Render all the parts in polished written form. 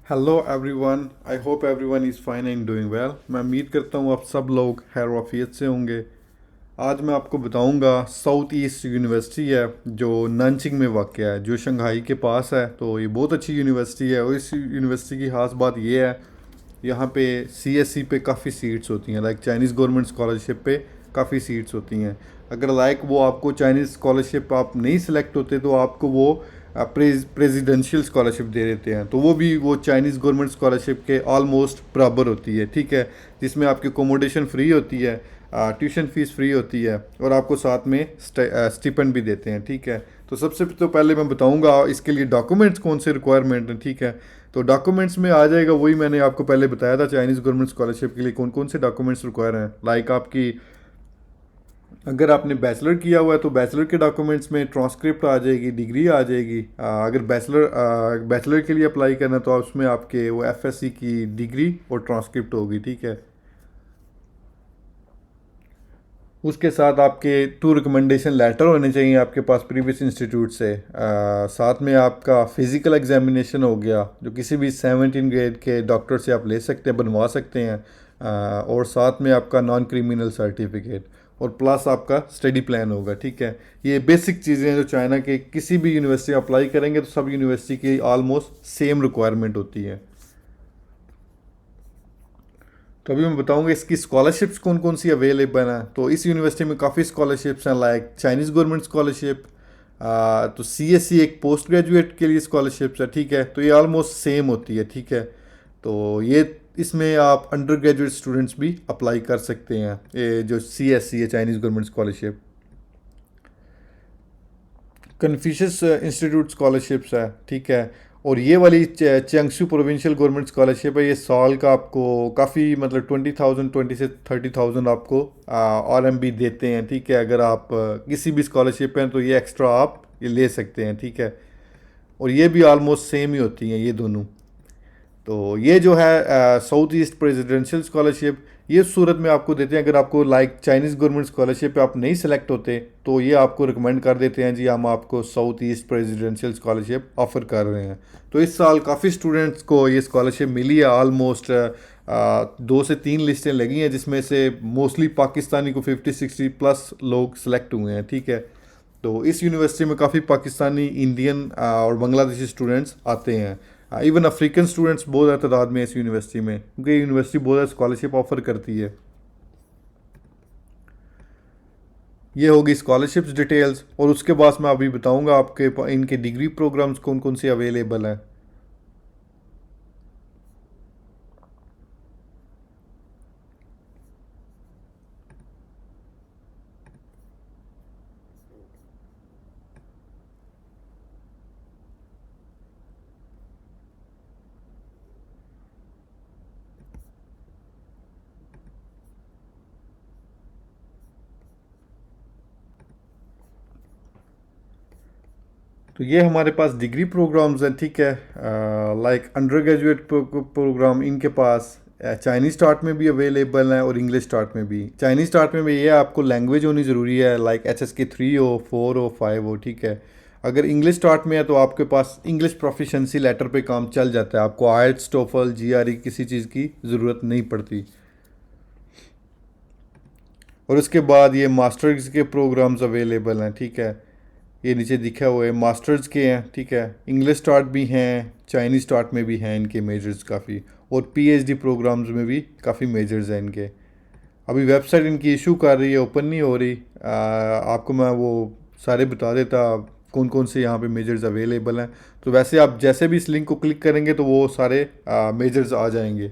Hello everyone, I hope everyone is fine and doing well. मैं उम्मीद करता हूँ आप सब लोग खैर वाफियत से होंगे। आज मैं आपको बताऊंगा साउथ ईस्ट यूनिवर्सिटी है जो नानचिंग में वाक़ है, जो शंघाई के पास है। तो ये बहुत अच्छी यूनिवर्सिटी है और इस यूनिवर्सिटी की खास बात ये है, यहाँ पे सीएससी पे काफ़ी सीट्स होती हैं, लाइक चाइनीज़ गवर्नमेंट स्कॉलरशिप पे काफ़ी सीट्स होती हैं। अगर लाइक वो आपको चाइनीज़ स्कॉलरशिप आप नहीं सिलेक्ट होते तो आपको वो प्रेसिडेंशियल स्कॉलरशिप दे देते हैं, तो वो भी वो चाइनीज़ गवर्नमेंट स्कॉलरशिप के ऑलमोस्ट बराबर होती है, ठीक है। जिसमें आपकी अकोमोडेशन फ्री होती है, ट्यूशन फीस फ्री होती है और आपको साथ में स्टिपेंड भी देते हैं, ठीक है। तो सबसे तो पहले मैं बताऊंगा इसके लिए डॉक्यूमेंट्स कौन से रिक्वायरमेंट हैं, ठीक है। तो डॉक्यूमेंट्स में आ जाएगा वही मैंने आपको पहले बताया था, चाइनीज़ गवर्नमेंट स्कॉलरशिप के लिए कौन कौन से डॉक्यूमेंट्स रिक्वायर हैं। लाइक आपकी अगर आपने बैचलर किया हुआ है तो बैचलर के डॉक्यूमेंट्स में ट्रांसक्रिप्ट आ जाएगी, डिग्री आ जाएगी। अगर बैचलर के लिए अप्लाई करना है तो उसमें आपके वो एफएससी की डिग्री और ट्रांसक्रिप्ट होगी, ठीक है। उसके साथ आपके टू रिकमेंडेशन लेटर होने चाहिए आपके पास प्रीवियस इंस्टीट्यूट से। साथ में आपका फिज़िकल एग्जामिनेशन हो गया जो किसी भी 17 ग्रेड के डॉक्टर से आप ले सकते हैं, बनवा सकते हैं। और साथ में आपका नॉन क्रिमिनल सर्टिफिकेट और प्लस आपका स्टडी प्लान होगा, ठीक है। ये बेसिक चीज़ें हैं जो चाइना के किसी भी यूनिवर्सिटी अप्लाई करेंगे तो सब यूनिवर्सिटी की ऑलमोस्ट सेम रिक्वायरमेंट होती है। तो अभी मैं बताऊंगा इसकी स्कॉलरशिप्स कौन कौन सी अवेलेबल हैं। तो इस यूनिवर्सिटी में काफ़ी स्कॉलरशिप्स हैं, लाइक चाइनीज़ गवर्नमेंट स्कॉलरशिप। तो सीएससी एक पोस्ट ग्रेजुएट के लिए स्कॉलरशिप्स है, ठीक है। तो ये ऑलमोस्ट सेम होती है, ठीक है। तो ये इसमें आप अंडर ग्रेजुएट स्टूडेंट्स भी अप्लाई कर सकते हैं, ये जो सीएससी है Chinese government scholarship. Confucius institute scholarships है, ठीक है। और ये वाली चेंगशू प्रोविंशियल गवर्नमेंट स्कॉलरशिप है, ये साल का आपको काफ़ी मतलब 20,000 20 से 30,000 आपको RMB देते हैं, ठीक है। अगर आप किसी भी स्कॉलरशिप हैं तो ये एक्स्ट्रा आप ये ले सकते हैं, ठीक है। और ये भी ऑलमोस्ट सेम ही होती हैं ये दोनों। तो ये जो है साउथ ईस्ट प्रेसिडेंशियल स्कॉलरशिप, ये सूरत में आपको देते हैं अगर आपको लाइक चाइनीज़ गवर्नमेंट स्कॉलरशिप पे आप नहीं सेलेक्ट होते तो ये आपको रिकमेंड कर देते हैं, जी हम आपको south east presidential scholarship offer कर रहे हैं। तो इस साल काफ़ी स्टूडेंट्स को ये स्कॉलरशिप मिली है, ऑलमोस्ट 2 से 3 लिस्टें लगी हैं जिसमें से मोस्टली पाकिस्तानी को 50-60+ लोग सेलेक्ट हुए हैं, ठीक है। तो इस यूनिवर्सिटी में काफ़ी पाकिस्तानी, इंडियन और बांग्लादेशी स्टूडेंट्स आते हैं। इवन अफ्रीकन स्टूडेंट्स बहुत ज़्यादा तादाद में इस यूनिवर्सिटी में, क्योंकि ये यूनिवर्सिटी बहुत ज़्यादा स्कॉलरशिप ऑफर करती है। ये होगी स्कॉलरशिप्स डिटेल्स और उसके बाद मैं अभी बताऊंगा आपके इनके डिग्री प्रोग्राम्स कौन कौन से अवेलेबल हैं। तो ये हमारे पास डिग्री प्रोग्राम्स हैं, ठीक है। लाइक अंडर ग्रेजुएट प्रोग्राम इनके पास चाइनीज़ स्टार्ट में भी अवेलेबल है और इंग्लिश स्टार्ट में भी। चाइनीज़ स्टार्ट में भी ये आपको लैंग्वेज होनी ज़रूरी है, लाइक HSK 3 हो, 4 हो, 5 हो, ठीक है। अगर इंग्लिश स्टार्ट में है तो आपके पास इंग्लिश प्रोफिशेंसी लेटर पे काम चल जाता है, आपको आयल्स, टोफल, GRE किसी चीज़ की ज़रूरत नहीं पड़ती। और उसके बाद ये मास्टर्स के प्रोग्राम्स अवेलेबल हैं, ठीक है। ये नीचे दिखा हुआ है मास्टर्स के हैं, ठीक है। इंग्लिश स्टार्ट भी हैं, चाइनीज़ स्टार्ट में भी हैं इनके मेजर्स काफ़ी, और PhD प्रोग्राम्स में भी काफ़ी मेजर्स हैं इनके। अभी वेबसाइट इनकी इशू कर रही है, ओपन नहीं हो रही। आपको मैं वो सारे बता देता कौन कौन से यहाँ पे मेजर्स अवेलेबल हैं। तो वैसे आप जैसे भी इस लिंक को क्लिक करेंगे तो वो सारे मेजर्स आ जाएंगे।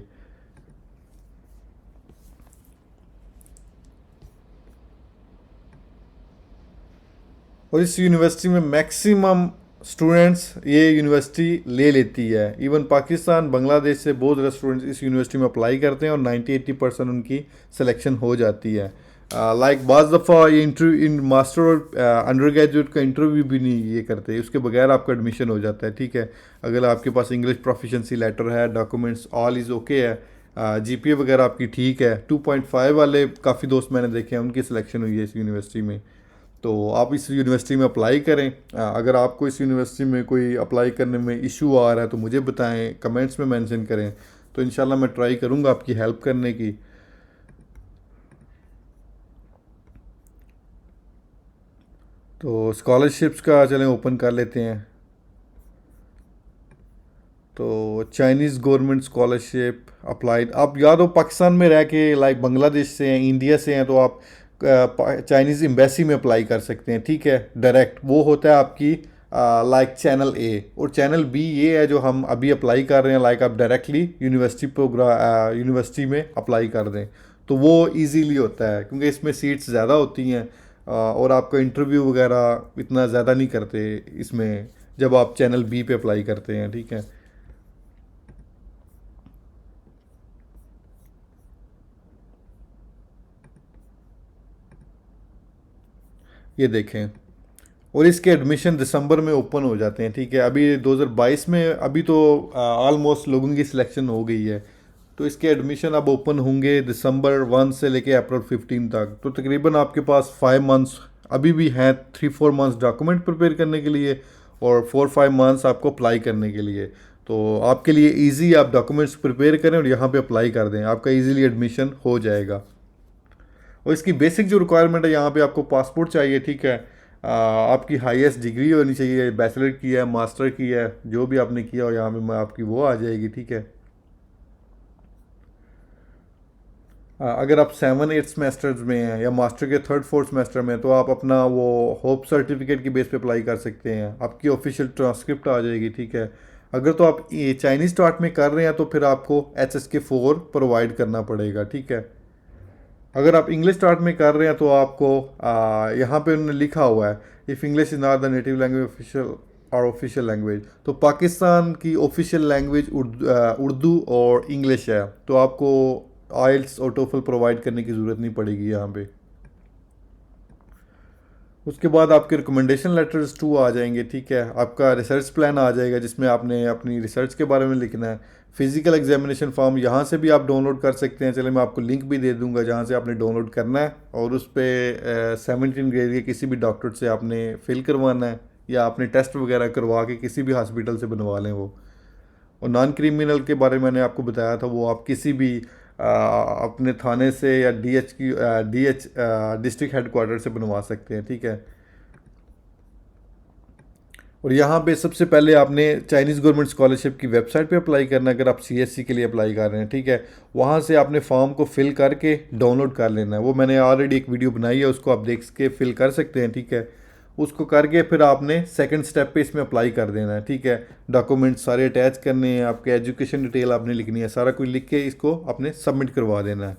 और इस यूनिवर्सिटी में मैक्सिमम स्टूडेंट्स ये यूनिवर्सिटी ले लेती है। इवन पाकिस्तान, बांग्लादेश से बहुत ज़्यादा स्टूडेंट्स इस यूनिवर्सिटी में अप्लाई करते हैं और 90-80% उनकी सिलेक्शन हो जाती है। लाइक बाज़ दफ़ा ये इंटरव्यू इन मास्टर और अंडर ग्रेजुएट का इंटरव्यू भी नहीं ये करते, उसके बगैर आपका एडमिशन हो जाता है, ठीक है। अगर आपके पास इंग्लिश प्रोफिशेंसी लेटर है, डॉक्यूमेंट्स ऑल इज़ ओके है, GPA वगैरह आपकी ठीक है, 2.5 वाले काफ़ी दोस्त मैंने देखे हैं उनकी सिलेक्शन हुई है इस यूनिवर्सिटी में। तो आप इस यूनिवर्सिटी में अप्लाई करें। अगर आपको इस यूनिवर्सिटी में कोई अप्लाई करने में इशू आ रहा है तो मुझे बताएं, कमेंट्स में मेंशन करें, तो इंशाल्लाह मैं ट्राई करूँगा आपकी हेल्प करने की। तो स्कॉलरशिप्स का चलें ओपन कर लेते हैं। तो चाइनीज़ गवर्नमेंट स्कॉलरशिप अप्लाइड, आप या तो पाकिस्तान में रह के लाइक बांग्लादेश से हैं, इंडिया से हैं, तो आप चाइनीज़ एम्बेसी में अप्लाई कर सकते हैं, ठीक है, डायरेक्ट। वो होता है आपकी लाइक चैनल ए। और चैनल बी ये है जो हम अभी अप्लाई कर रहे हैं, लाइक आप डायरेक्टली यूनिवर्सिटी प्रोग्राम यूनिवर्सिटी में अप्लाई कर दें, तो वो इजीली होता है क्योंकि इसमें सीट्स ज़्यादा होती हैं। और आपका इंटरव्यू वगैरह इतना ज़्यादा नहीं करते इसमें जब आप चैनल बी पे अप्लाई करते हैं, ठीक है। ये देखें, और इसके एडमिशन दिसंबर में ओपन हो जाते हैं, ठीक है। अभी 2022 में अभी तो ऑलमोस्ट लोगों की सिलेक्शन हो गई है, तो इसके एडमिशन अब ओपन होंगे दिसंबर 1 से लेके अप्रैल 15 तक। तो तकरीबन आपके पास 5 मंथ्स अभी भी हैं, 3-4 मंथ्स डॉक्यूमेंट प्रिपेयर करने के लिए और 4-5 मंथ्स आपको अप्लाई करने के लिए। तो आपके लिए ईजी, आप डॉक्यूमेंट्स प्रिपेयर करें और यहाँ पे अप्लाई कर दें, आपका ईजीली एडमिशन हो जाएगा। और इसकी बेसिक जो रिक्वायरमेंट है, यहाँ पे आपको पासपोर्ट चाहिए, ठीक है। आपकी हाईएस्ट डिग्री होनी चाहिए, बैचलर की है, मास्टर की है, जो भी आपने किया हो यहाँ पे आपकी वो आ जाएगी, ठीक है। अगर आप 7-8 सेमेस्टर्स में हैं या मास्टर के 3rd-4th सेमेस्टर में हैं, तो आप अपना वो होप सर्टिफिकेट की बेस पे अप्लाई कर सकते हैं, आपकी ऑफिशियल ट्रांसक्रिप्ट आ जाएगी, ठीक है। अगर तो आप ये चाइनीज़ स्टार्ट में कर रहे हैं तो फिर आपको HSK 4 प्रोवाइड करना पड़ेगा, ठीक है। अगर आप इंग्लिश स्टार्ट में कर रहे हैं तो आपको यहाँ पे उन्होंने लिखा हुआ है, if English is not the native language official और ऑफिशियल लैंग्वेज, तो पाकिस्तान की ऑफिशियल लैंग्वेज उर्दू और इंग्लिश है, तो आपको आइल्स और टोफल प्रोवाइड करने की ज़रूरत नहीं पड़ेगी यहाँ पे। उसके बाद आपके रिकमेंडेशन लेटर्स 2 आ जाएंगे, ठीक है। आपका रिसर्च प्लान आ जाएगा जिसमें आपने अपनी रिसर्च के बारे में लिखना है। फिजिकल एग्जामिनेशन फॉर्म यहाँ से भी आप डाउनलोड कर सकते हैं, चले मैं आपको लिंक भी दे दूंगा जहाँ से आपने डाउनलोड करना है, और उस पर 17 ग्रेड के किसी भी डॉक्टर से आपने फिल करवाना है, या आपने टेस्ट वगैरह करवा के किसी भी हॉस्पिटल से बनवा लें वो। और नॉन क्रिमिनल के बारे में मैंने आपको बताया था, वो आप किसी भी अपने थाने से या DH डिस्ट्रिक्ट हेडक्वार्टर से बनवा सकते हैं, ठीक है। और यहाँ पे सबसे पहले आपने चाइनीज़ गवर्नमेंट स्कॉलरशिप की वेबसाइट पे अप्लाई करना है, अगर आप CSC के लिए अप्लाई कर रहे हैं, ठीक है। वहाँ से आपने फॉर्म को फिल करके डाउनलोड कर लेना है, वो मैंने ऑलरेडी एक वीडियो बनाई है, उसको आप देख के फिल कर सकते हैं, ठीक है। उसको करके फिर आपने सेकंड स्टेप पे इसमें अप्लाई कर देना है, ठीक है। डॉक्यूमेंट्स सारे अटैच करने हैं, आपके एजुकेशन डिटेल आपने लिखनी है, सारा कुछ लिख के इसको आपने सबमिट करवा देना है।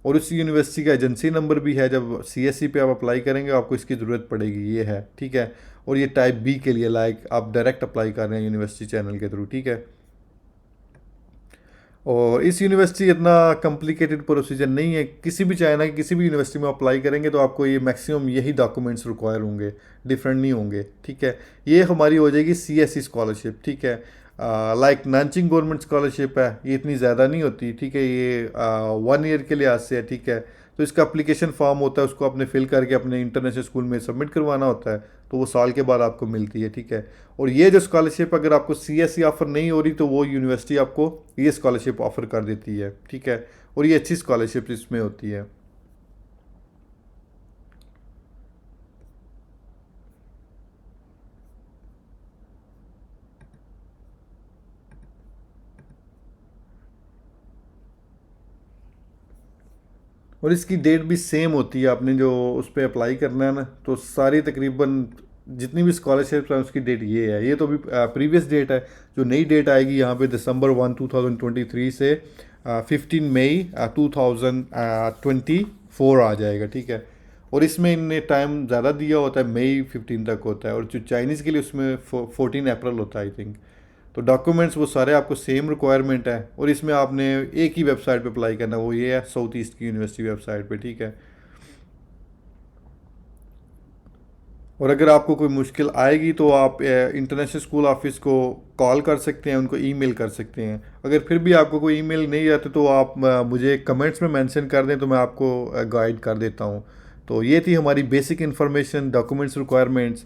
और उस यूनिवर्सिटी का एजेंसी नंबर भी है, जब CSC पे आप अप्लाई करेंगे आपको इसकी ज़रूरत पड़ेगी, ये है, ठीक है। और ये टाइप बी के लिए, लाइक आप डायरेक्ट अप्लाई कर रहे हैं यूनिवर्सिटी चैनल के थ्रू, ठीक है। और इस यूनिवर्सिटी इतना कॉम्प्लिकेटेड प्रोसीजर नहीं है, किसी भी चाइना की किसी भी यूनिवर्सिटी में अप्लाई करेंगे तो आपको ये मैक्सिमम यही डॉक्यूमेंट्स रिक्वायर होंगे, डिफरेंट नहीं होंगे, ठीक है। ये हमारी हो जाएगी CSC स्कॉलरशिप, ठीक है। लाइक नानचिंग गवर्नमेंट स्कॉलरशिप है, ये इतनी ज़्यादा नहीं होती, ठीक है, ये 1 ईयर के लिहाज से है, ठीक है। तो इसका अप्लीकेशन फॉर्म होता है, उसको आपने फिल करके अपने इंटरनेशनल स्कूल में सबमिट करवाना होता है, तो वो साल के बाद आपको मिलती है, ठीक है। और ये जो स्कॉलरशिप अगर आपको CSC ऑफर नहीं हो रही तो वो यूनिवर्सिटी आपको ये स्कॉलरशिप ऑफर कर देती है, ठीक है। और ये अच्छी स्कॉलरशिप इसमें होती है। और इसकी डेट भी सेम होती है, आपने जो उस पर अप्लाई करना है ना, तो सारी तकरीबन जितनी भी स्कॉलरशिप है उसकी डेट ये है। ये तो अभी प्रीवियस डेट है, जो नई डेट आएगी यहाँ पे December 1, 2023 से 15 मई 2024 आ जाएगा, ठीक है। और इसमें इनने टाइम ज़्यादा दिया होता है, May 15 तक होता है, और जो चाइनीज़ के लिए उसमें 14 अप्रैल होता है, आई थिंक। तो डॉक्यूमेंट्स वो सारे आपको सेम रिक्वायरमेंट है, और इसमें आपने एक ही वेबसाइट पे अप्लाई करना है, वो ये है साउथ ईस्ट की यूनिवर्सिटी वेबसाइट पे, ठीक है। और अगर आपको कोई मुश्किल आएगी तो आप इंटरनेशनल स्कूल ऑफिस को कॉल कर सकते हैं, उनको ईमेल कर सकते हैं। अगर फिर भी आपको कोई ईमेल नहीं आते तो आप मुझे कमेंट्स में मेंशन कर दें, तो मैं आपको गाइड कर देता हूँ तो ये थी हमारी basic information, documents requirements.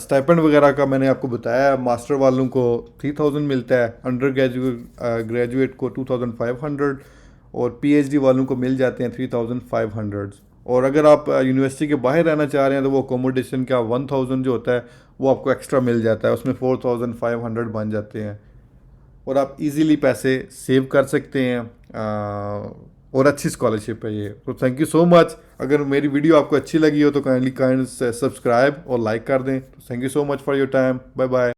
Stipend वगैरह का मैंने आपको बताया, मास्टर वालों को 3000 मिलता है, अंडर ग्रेजुएट को 2500 और पीएचडी वालों को मिल जाते हैं 3500। और अगर आप यूनिवर्सिटी के बाहर रहना चाह रहे हैं तो वो अकोमोडेशन का 1000 जो होता है वो आपको एक्स्ट्रा मिल जाता है, उसमें 4500 बन जाते हैं और आप इजीली पैसे सेव कर सकते हैं। और अच्छी स्कॉलरशिप है ये। तो थैंक यू सो मच। अगर मेरी वीडियो आपको अच्छी लगी हो तो काइंडली सब्सक्राइब और लाइक कर दें। Thank you so much for your time. Bye bye.